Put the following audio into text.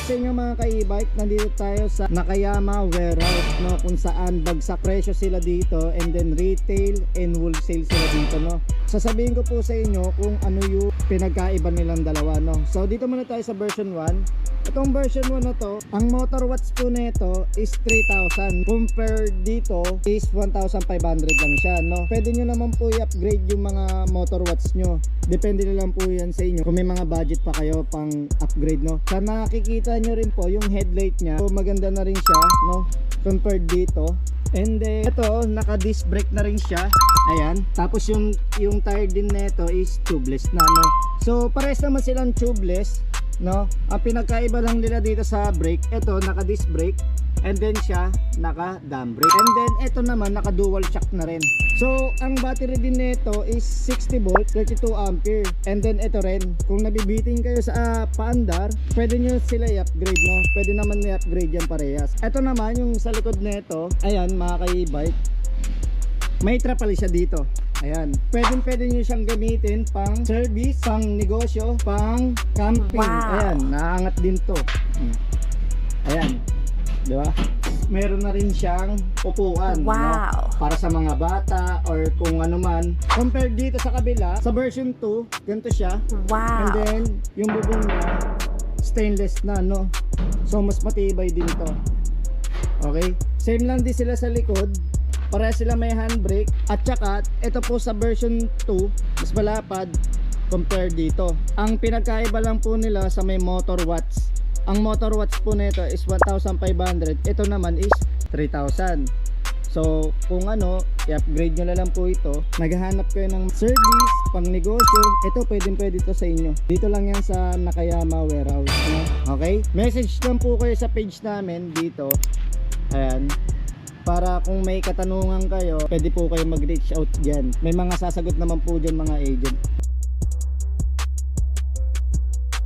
sa inyo mga ka-e-bike, nandito tayo sa Nakayama warehouse, no, kung saan bagsak presyo sila dito and then retail and wholesale sila dito, no. Sasabihin ko po sa inyo kung ano yung pinagkaiba nilang dalawa, no. So dito muna tayo sa version 1. Itong version 1 na to, ang motor watts po nito is 3,000. Compared dito is 1,500 lang siya, no. Pwede nyo naman po i-upgrade yung mga motor watts nyo. Depende na lang po yan sa inyo kung may mga budget pa kayo pang upgrade, no. Sa nakikita nyo rin po yung headlight nya, so maganda na rin siya, no, compared dito. And then ito, naka disc brake na rin siya. Ayan. Tapos yung tire din nito is tubeless na, no. So pares naman silang tubeless, no. Ang pinagkaiba lang nila dito sa brake, ito naka disc brake and then siya naka dam brake. And then ito naman naka dual shock na rin. So ang battery din nito is 60 volts, 32 ampere. And then ito rin, kung nabibiting kayo sa paandar, pwede nyo sila i-upgrade, no. Pwede naman i-upgrade yan parehas. Ito naman yung sa likod nito, ayan mga ka-e-bike, may trapal siya dito. Ayan, pwede nyo siyang gamitin pang service, pang negosyo, pang camping. Wow. Ayan, naangat din to. Ayan, di ba? Meron na rin siyang upuan, Wow. no? Para sa mga bata or kung ano man. Compared dito sa kabila, sa version 2, ganito siya. And Wow. then yung bubong niya stainless na, no. So mas matibay din to. Okay, same lang din sila sa likod. Pareha sila may handbrake. At saka ito po sa version 2, mas malapad compare dito. Ang pinagkaiba lang po nila sa may motor watts. Ang motor watts po nito is 1,500. Ito naman is 3,000. So kung ano, i-upgrade nyo na lang po ito. Naghahanap kayo ng service, pang negosyo, ito pwede to sa inyo. Dito lang yan sa Nakayama warehouse, no? Okay, message lang po kayo sa page namin dito. Ayan, para kung may katanungan kayo, pwede po kayo mag-reach out dyan. May mga sasagot naman po dyan mga agent.